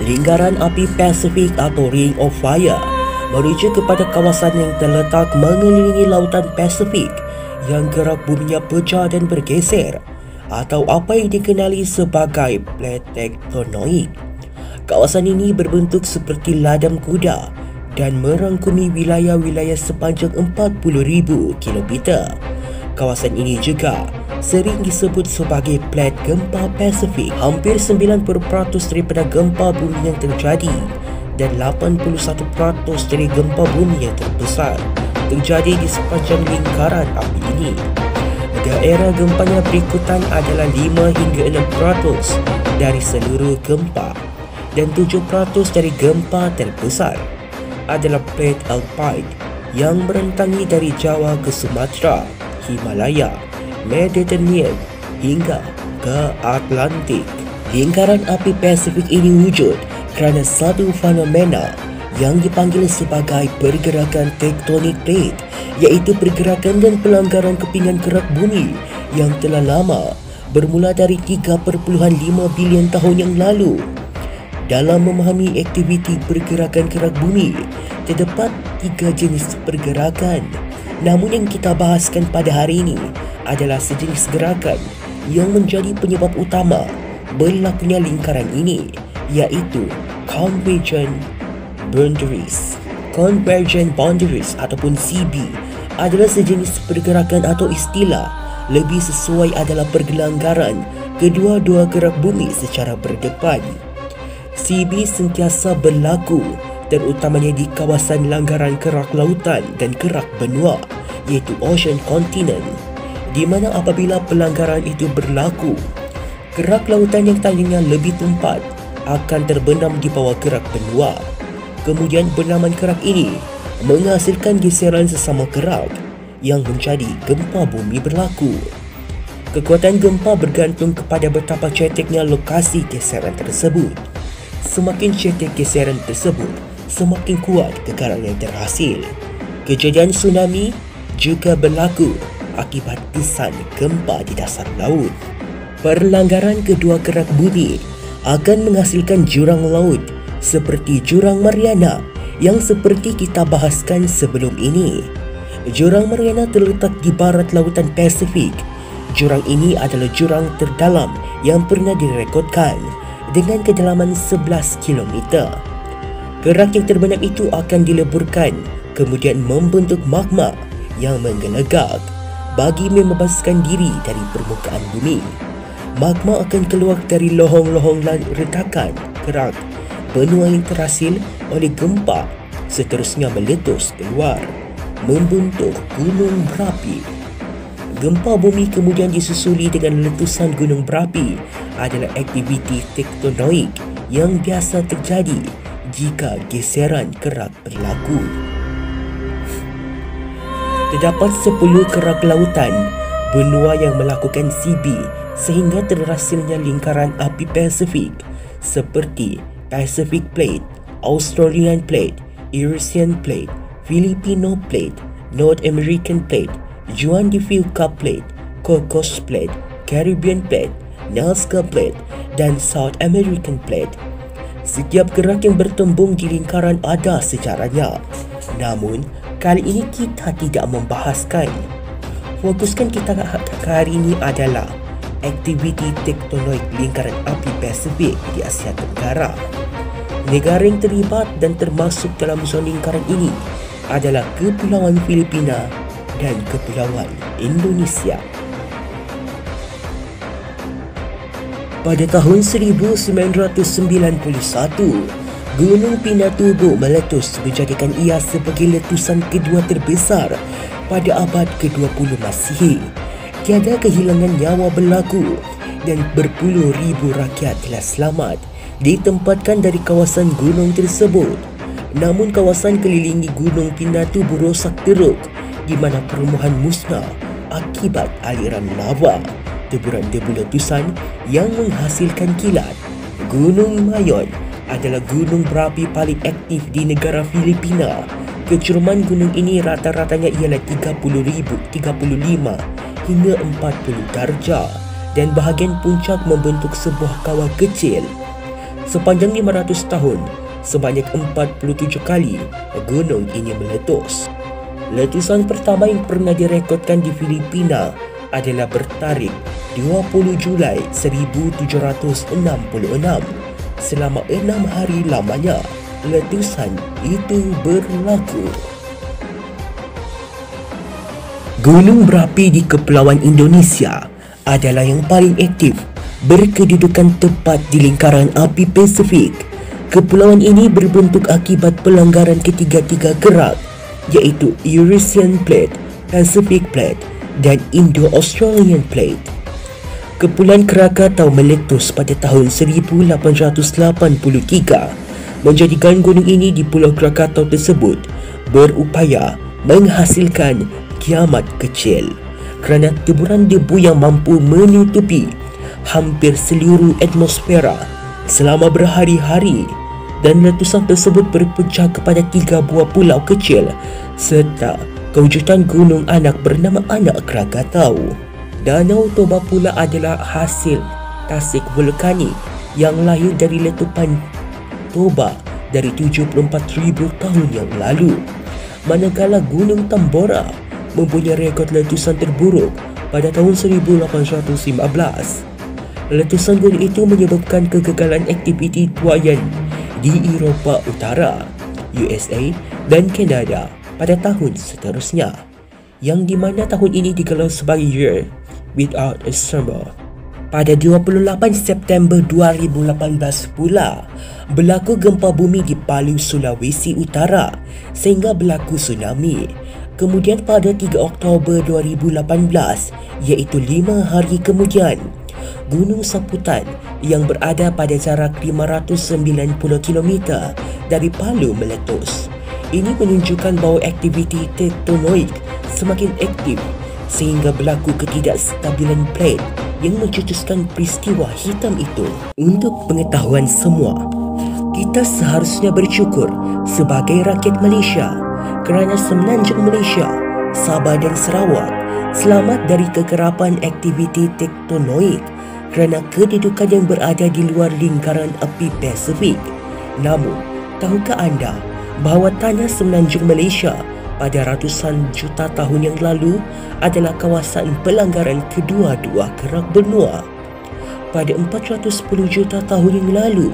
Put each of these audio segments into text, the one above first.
Lingkaran api Pasifik atau Ring of Fire merujuk kepada kawasan yang terletak mengelilingi lautan Pasifik yang gerak buminya pecah dan bergeser, atau apa yang dikenali sebagai plate tektonik. Kawasan ini berbentuk seperti ladang kuda dan merangkumi wilayah-wilayah sepanjang 40,000 km. Kawasan ini juga sering disebut sebagai plate gempa Pasifik. Hampir 90% daripada gempa bumi yang terjadi dan 81% dari gempa bumi yang terbesar terjadi di sepanjang lingkaran api ini. Daerah gempanya berikutan adalah 5 hingga 6% dari seluruh gempa, dan 7% dari gempa terbesar adalah plate Alpine yang merentangi dari Jawa ke Sumatera, Himalaya, Mediterranean hingga ke Atlantik. Lingkaran api Pasifik ini wujud kerana satu fenomena yang dipanggil sebagai pergerakan tektonik plate, iaitu pergerakan dan pelanggaran kepingan kerak bumi yang telah lama, bermula dari 3.5 bilion tahun yang lalu. Dalam memahami aktiviti pergerakan kerak bumi, terdapat 3 jenis pergerakan. Namun yang kita bahaskan pada hari ini adalah sejenis gerakan yang menjadi penyebab utama berlakunya lingkaran ini, iaitu Convergent Boundaries. Convergent Boundaries ataupun CB adalah sejenis pergerakan atau istilah lebih sesuai adalah pergelanggaran kedua-dua gerak bumi secara berdepan. CB sentiasa berlaku terutamanya di kawasan langgaran kerak lautan dan kerak benua, iaitu Ocean Continent, di mana apabila pelanggaran itu berlaku, kerak lautan yang tadinya lebih tumpat akan terbenam di bawah kerak benua. Kemudian benaman kerak ini menghasilkan geseran sesama kerak yang menjadi gempa bumi berlaku. Kekuatan gempa bergantung kepada betapa ceteknya lokasi geseran tersebut. Semakin cetek geseran tersebut, semakin kuat getaran yang terhasil. Kejadian tsunami juga berlaku akibat kesan gempa di dasar laut. Perlanggaran kedua kerak bumi akan menghasilkan jurang laut seperti Jurang Mariana yang seperti kita bahaskan sebelum ini. Jurang Mariana terletak di barat lautan Pasifik. Jurang ini adalah jurang terdalam yang pernah direkodkan dengan kedalaman 11 km. Kerak yang terbenam itu akan dileburkan, kemudian membentuk magma yang menggelegak bagi membebaskan diri dari permukaan bumi. Magma akan keluar dari lohong-lohong retakan kerak benua yang terhasil oleh gempa, seterusnya meletus keluar, membentuk gunung berapi. Gempa bumi kemudian disusuli dengan letusan gunung berapi adalah aktiviti tektonik yang biasa terjadi jika geseran kerak berlaku. Terdapat 10 kerak lautan benua yang melakukan CB sehingga terhasilnya lingkaran api Pasifik seperti Pacific Plate, Australian Plate, Eurasian Plate, Filipino Plate, North American Plate, Juan de Fuca Plate, Cocos Plate, Caribbean Plate, Nazca Plate, dan South American Plate. Setiap gerak yang bertembung di lingkaran ada sejarahnya. Namun, kali ini kita tidak membahaskan. Fokuskan kita hari ini adalah aktiviti tektonik lingkaran api Pasifik di Asia Tenggara. Negara yang terlibat dan termasuk dalam zon lingkaran ini adalah Kepulauan Filipina dan Kepulauan Indonesia. Pada tahun 1991, Gunung Pinatubo meletus menjadikan ia sebagai letusan kedua terbesar pada abad ke-20 Masihi. Tiada kehilangan nyawa berlaku dan berpuluh ribu rakyat telah selamat ditempatkan dari kawasan gunung tersebut. Namun kawasan kelilingi Gunung Pinatubo rosak teruk di mana perumahan musnah akibat aliran lava, teburan debu letusan yang menghasilkan kilat. Gunung Mayon adalah gunung berapi paling aktif di negara Filipina. Keceruman gunung ini rata-ratanya ialah 35 hingga 40 darjah dan bahagian puncak membentuk sebuah kawah kecil. Sepanjang 500 tahun, sebanyak 47 kali gunung ini meletus. Letusan pertama yang pernah direkodkan di Filipina adalah bertarikh 20 Julai 1766. Selama 6 hari lamanya, letusan itu berlaku. Gunung berapi di Kepulauan Indonesia adalah yang paling aktif, berkedudukan tepat di lingkaran api Pasifik. Kepulauan ini berbentuk akibat pelanggaran ketiga-tiga kerak, iaitu Eurasian Plate, Pacific Plate dan Indo-Australian Plate. Kepulauan Krakatau meletus pada tahun 1883, menjadikan gunung ini di Pulau Krakatau tersebut berupaya menghasilkan kiamat kecil kerana teburan debu yang mampu menutupi hampir seluruh atmosfera selama berhari-hari, dan letusan tersebut berpecah kepada 3 buah pulau kecil serta kewujudan gunung anak bernama Anak Krakatau. Danau Toba pula adalah hasil tasik vulkanik yang lahir dari letupan Toba dari 74,000 tahun yang lalu. Manakala Gunung Tambora mempunyai rekod letusan terburuk pada tahun 1815. Letusan gunung itu menyebabkan kegagalan aktiviti buayan di Eropah Utara, USA dan Kanada pada tahun seterusnya, yang di mana tahun ini digelar sebagai Year Without a Summer. Pada 28 September 2018 pula, berlaku gempa bumi di Palu, Sulawesi Utara sehingga berlaku tsunami. Kemudian pada 3 Oktober 2018, iaitu 5 hari kemudian, Gunung Saputan yang berada pada jarak 590 km dari Palu meletus. Ini menunjukkan bahawa aktiviti tektonik semakin aktif sehingga berlaku ketidakstabilan plate yang mencetuskan peristiwa hitam itu. Untuk pengetahuan semua, kita seharusnya bersyukur sebagai rakyat Malaysia kerana semenanjung Malaysia, Sabah dan Sarawak selamat dari kekerapan aktiviti tektonik kerana kedudukan yang berada di luar lingkaran api Pasifik. Namun, tahukah anda bahawa tanah semenanjung Malaysia pada ratusan juta tahun yang lalu adalah kawasan pelanggaran kedua-dua kerak benua? Pada 410 juta tahun yang lalu,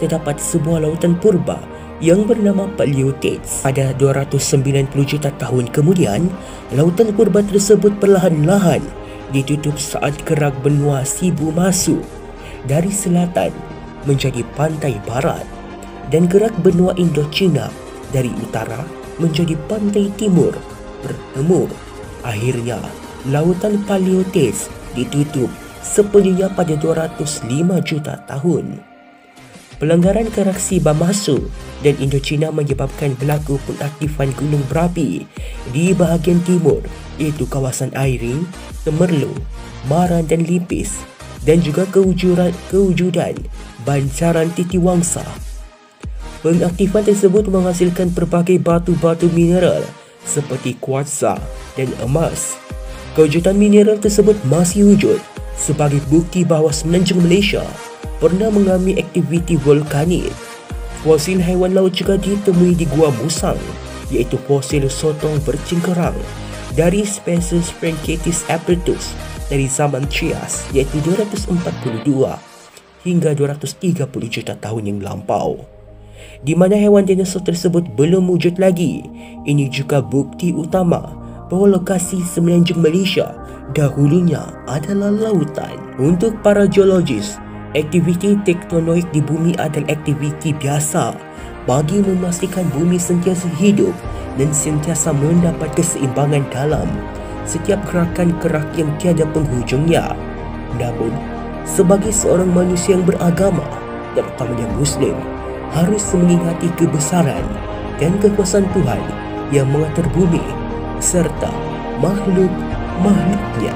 terdapat sebuah lautan purba yang bernama Paleothetes. Pada 290 juta tahun kemudian, lautan purba tersebut perlahan-lahan ditutup saat kerak benua Sibu masuk dari selatan menjadi pantai barat dan kerak benua Indochina dari utara menjadi pantai timur bertemu. Akhirnya, lautan Paleothetes ditutup sepenuhnya pada 205 juta tahun. Pelanggaran kerak Siba masuk dan Indochina menyebabkan berlaku pengaktifan gunung berapi di bahagian timur, iaitu kawasan Airin, Temerloh, Maran dan Lipis, dan juga kewujudan bancaran Titiwangsa. Pengaktifan tersebut menghasilkan pelbagai batu-batu mineral seperti kuartsa dan emas. Kewujudan mineral tersebut masih wujud sebagai bukti bahawa semenanjung Malaysia pernah mengalami aktiviti vulkanik. Fosil haiwan laut juga ditemui di Gua Musang, iaitu fosil sotong bercengkerang dari spesies Frankitis apertus dari zaman Trias, iaitu 242 hingga 230 juta tahun yang lampau, di mana haiwan dinosaur tersebut belum wujud lagi. Ini juga bukti utama bahawa lokasi semenanjung Malaysia dahulunya adalah lautan. Untuk para geologis, aktiviti tektonik di bumi adalah aktiviti biasa bagi memastikan bumi sentiasa hidup dan sentiasa mendapat keseimbangan dalam setiap gerakan kerak yang tiada penghujungnya. Namun, sebagai seorang manusia yang beragama, terutamanya Muslim, harus mengingati kebesaran dan kekuasaan Tuhan yang mengatur bumi serta makhluk-makhluknya.